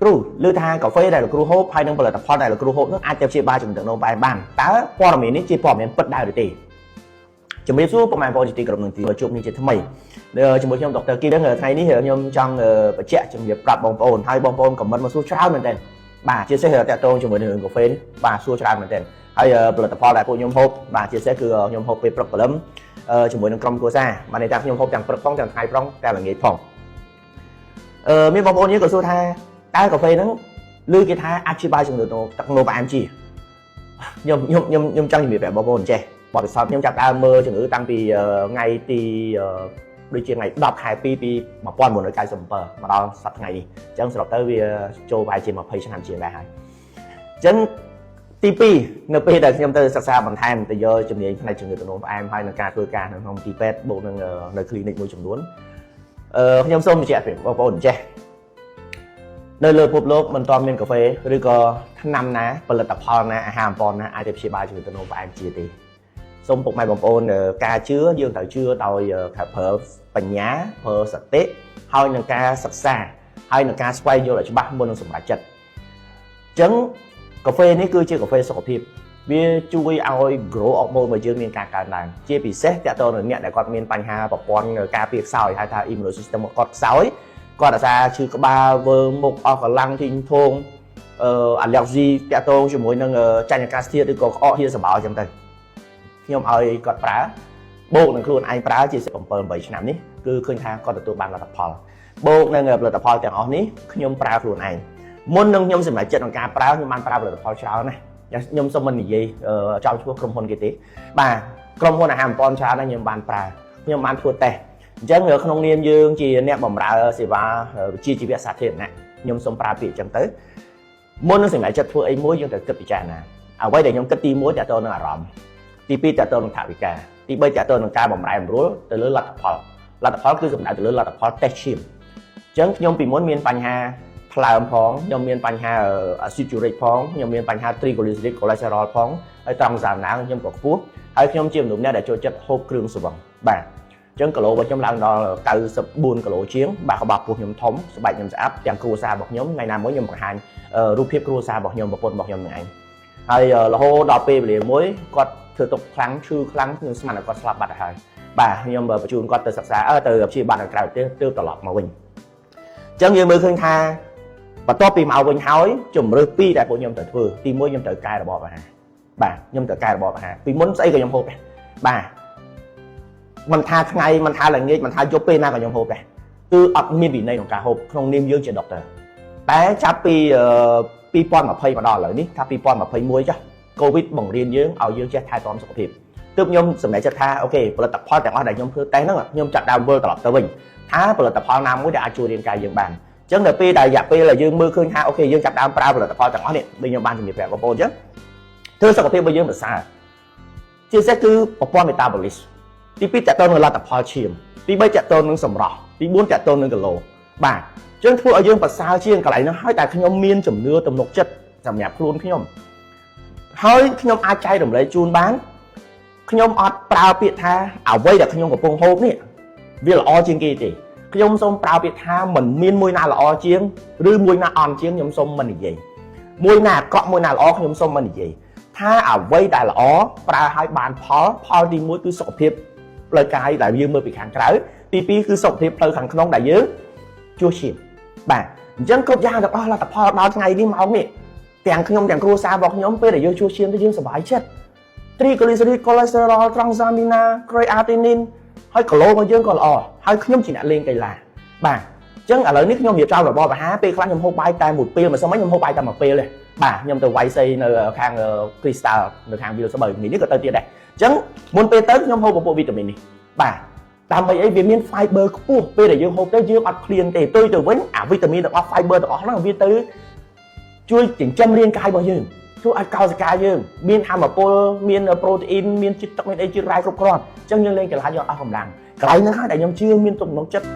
គ្រូលើថាកាហ្វេដែលលោកគ្រូហូបហើយនឹងផលិតផលដែលលោកគ្រូហូបនោះអាចទៅជាបាយជំនឿនោះបានតើព័ត៌មាននេះជាព័ត៌មានពិតដែរឬទេជំរាបសួរពុកម៉ែបងប្អូនជាទីគោរពនឹងទីជួបនេះជាថ្មីជាមួយខ្ញុំដុកទ័រគីហ្នឹងថ្ងៃនេះខ្ញុំចង់បញ្ជាក់ជំរាបប្រាប់បងប្អូនហើយបងប្អូនខមមិនមកសួរច្រើនមែនទែនបាទជាពិសេសតាក់ទងជាមួយនឹងកាហ្វេនេះបាទសួរច្រើនមែនទែនហើយផលិតផលដែលពួកខ្ញុំហូបបាទជាពិសេសគឺខ្ញុំហូបពេលព្រឹកព្រលឹមជាមួយនឹងក្រុមគ្រួសារបាទនេះតែខ្ញុំហូបទាំងព្រឹកផងទាំងថ្ងៃផងទាំងល្ងាចផងមានបងប្អូនយើងក៏សួរថាតើកាហ្វេហ្នឹងឮគេថាអាចជាបាយជំនឿទឹកនោមផ្អែមជីខ្ញុំចង់ជំរាបប្រាប់បងប្អូនចេះបទពិសោធន៍ខ្ញុំចាប់ដើមមើលជំងឺតាំងពីថ្ងៃទីដូចជាថ្ងៃ10ខែ2ពី1997មកដល់សប្តាហ៍ថ្ងៃនេះអញ្ចឹងសរុបទៅវាចូលប្រហែលជា20ឆ្នាំជាងដែរហើយអញ្ចឹងទី2នៅពេលដែលខ្ញុំទៅសិក្សាបន្ថែមទៅយកជំនាញផ្នែកជំងឺទឹកនោមផ្អែមហើយនឹងការធ្វើការនៅក្នុងទីពេទ្យបូកនឹងនៅ clinic មួយចំនួនខ្ញុំសូមបញ្ជាក់ប្រាប់បងប្អូនចេះនៅលើពិភពលោកមិនទាន់មានកាហ្វេឬក៏ថ្នាំណាផលិតផលណាអាហារអំប៉នណាអាចទៅព្យាបាលជំងឺទឹកនោមផ្អែមជាទេសូមពុកម៉ែបងប្អូនការជឿយើងត្រូវជឿដោយប្រើបញ្ញាប្រើសតិហើយនឹងការសិក្សាហើយនឹងការស្វែងយល់ឲ្យច្បាស់មុននឹងសម្រេចចិត្តអញ្ចឹងកាហ្វេនេះគឺជាកាហ្វេសុខភាពវាជួយឲ្យ grow hormone របស់យើងមានការកើនឡើងជាពិសេសតើតើអ្នកដែលគាត់មានបញ្ហាប្រព័ន្ធការពារខ្សោយហៅថា immune system គាត់ខ្សោយគាត់អាសាឈឺក្បាលវើមុខអស់កម្លាំងធីងធងallergy តើតើជាមួយនឹងចាញ់អាកាសធាតុឬក៏ក្អកហៀសបោអញ្ចឹងទៅខ្ញុំឲ្យគាត់ប្រើបូកនឹងខ្លួនឯងប្រើជា7-8ឆ្នាំនេះគឺឃើញថាគាត់ទទួលបានលទ្ធផលបូកនឹងផលិតផលទាំងអស់នេះខ្ញុំប្រើខ្លួនឯងមុននឹងខ្ញុំសម្រេចចិត្តក្នុងការប្រើខ្ញុំបានប្រើផលិតផលច្រើនណាស់ខ្ញុំសូមមិននិយាយចោលឈ្មោះក្រុមហ៊ុនគេទេបាទក្រុមហ៊ុនអាហារបំពន់ច្រើនណាស់ខ្ញុំបានប្រើខ្ញុំបានធ្វើតេស្តអញ្ចឹងក្នុងនាមយើងជាអ្នកបម្រើសេវាវិជ្ជាជីវៈសាធារណៈខ្ញុំសូមប្រើពាក្យអញ្ចឹងទៅមុននឹងសម្រេចចិត្តធ្វើអីមួយយើងត្រូវគិតពិចារណាអ្វីដែលខ្ញុំគិតទី1តើតើនឹងអារម្មណ៍ទី2តើតើនឹងថវិកាទី3តើតើនឹងការបម្រែបម្រួលទៅលើលទ្ធផលគឺសំដៅទៅលើលទ្ធផលតេស្តឈាមអញ្ចឹងខ្ញុំពីមុនមានបញ្ហាថ្លើមផងខ្ញុំមានបញ្ហា acid uric ផងខ្ញុំមានបញ្ហា triglycerides cholesterol ផងហើយត្រង់សារណាខ្ញុំក៏ខ្ពស់ហើយខ្ញុំជាមនុស្សម្នាក់ដែលចូលចិត្តហូបគ្រឿងស្វឹងបាទអញ្ចឹងគីឡូរបស់ខ្ញុំឡើងដល់94គីឡូជាងបាទក្បាលពោះខ្ញុំធំស្បែកខ្ញុំស្អាតទាំងគ្រួសាររបស់ខ្ញុំថ្ងៃណាមួយខ្ញុំបង្ហាញរូបភាពគ្រួសាររបស់ខ្ញុំប្រពន្ធរបស់ខ្ញុំនឹងឯងហើយរហូតដល់ពេលវេលាមួយគាត់ធ្វើទុកខ្លាំងឈឺខ្លាំងខ្ញុំស្មានថាគាត់ស្លាប់បាត់ទៅហើយបាទខ្ញុំបញ្ជូនគាត់ទៅសិក្សាទៅព្យាបាលនៅក្រៅប្រទេសទើបត្រឡប់មកវិញអញ្ចឹងយើងមើលឃើញថាបន្ទាប់ពីមកវិញហើយជំរឿស2ដែលពួកខ្ញុំត្រូវធ្វើទី1ខ្ញុំត្រូវកែរបបអាហារបាទខ្ញុំត្រូវកែរបបអាហារពីមុនស្អីក៏ខ្ញុំហូបដែរបាទមិនថាថ្ងៃមិនថាល្ងាចមិនថាយប់ពេលណាក៏ខ្ញុំហូបដែរគឺអត់មានវិន័យក្នុងការហូបក្នុងនាមយើងជាដុកទ័រតែចាប់ពី2020មកដល់ឥឡូវនេះថា2021ចាស់កូវីដបង្រៀនយើងឲ្យយើងចេះថែទាំសុខភាពទើបខ្ញុំសម្រេចចិត្តថាអូខេផលិតផលទាំងអស់ដែលខ្ញុំធ្វើតេស្តហ្នឹងខ្ញុំចាត់ដើមវិលត្រឡប់ទៅវិញថាផលិតផលណាមួយដែលអាចជួយរាងកាយយើងបានអញ្ចឹងនៅពេលដែលរយៈពេលដែលយើងមើលឃើញថាអូខេយើងចាប់ដើមប្រើផលិតផលទាំងអស់នេះដូចខ្ញុំបានជំរាបប្រាប់បងប្អូនអញ្ចឹងធ្វើសុខភាពរបស់យើងប្រសើរជាពិសេសគឺប្រព័ន្ធ metabolism ទី2តកតនឹងលទ្ធផលឈាមទី3តកតនឹងសម្រស់ទី4តកតនឹងគីឡូបាទអញ្ចឹងធ្វើឲ្យយើងប្រសើរជាងកន្លែងនោះហើយតែខ្ញុំមានជំនឿទំនុកចិត្តសម្រាប់ខ្លួនខ្ញុំហើយខ្ញុំអាចចែករំលែកជូនបានខ្ញុំអត់ប្រើពាក្យថាអ្វីដែលខ្ញុំកំពុងហូបនេះវាល្អជាងគេទេខ្ញុំសូមប្រើពាក្យថាមិនមានមួយណាល្អជាងឬមួយណាអន់ជាងខ្ញុំសូមមិននិយាយមួយណាអាក្រក់មួយណាល្អខ្ញុំសូមមិននិយាយថាអ្វីដែលល្អប្រើឲ្យបានផលទី1គឺសុខភាពផ្លូវកាយដែលយើងមើលពីខាងក្រៅទី2គឺសុខភាពផ្លូវខាងក្នុងដែលយើងជួសជុលបាទអញ្ចឹងគ្រប់យ៉ាងទាំងអស់លទ្ធផលដល់ថ្ងៃនេះមកនេះទាំងខ្ញុំទាំងគ្រួសាររបស់ខ្ញុំពេលដែលយើងជួសជុលទៅយើងសប្បាយចិត្ត triglycerides cholesterol tranexamina creatinine ហើយគីឡូរបស់យើងក៏ល្អហើយខ្ញុំជាអ្នកលេងកីឡាបាទអញ្ចឹងឥឡូវនេះខ្ញុំរៀបចំរបបអាហារពេលខ្លះខ្ញុំហូបបាយតែមួយពេលមិនសមខ្ញុំហូបបាយតែមួយពេលទេបាទខ្ញុំទៅវាយសីនៅខាង Crystal នៅខាង Vilsberg នេះក៏ទៅទៀតដែរអញ្ចឹងមុនពេលទៅខ្ញុំហូបពពួកវីតាមីននេះបាទដើម្បីអីវាមាន fiber ខ្ពស់ពេលដែលយើងហូបទៅយើងអត់ឃ្លានទេទុយទៅវិញអាវីតាមីនទាំងអស់ fiber ទាំងអស់ហ្នឹងវាទៅជួយចិញ្ចឹមរាងកាយរបស់យើងជួយឲ្យកោសិកាយើងមានថាមពលមានប្រូតេអ៊ីនមានជាតិទឹកមានអីជាតិរ៉ែគ្រប់គ្រាន់អញ្ចឹងយើងលេងកីឡាយើងអស់កម្លាំងកន្លែងហ្នឹងហើយដែលខ្ញុំជឿមានទំនុកចិត្ត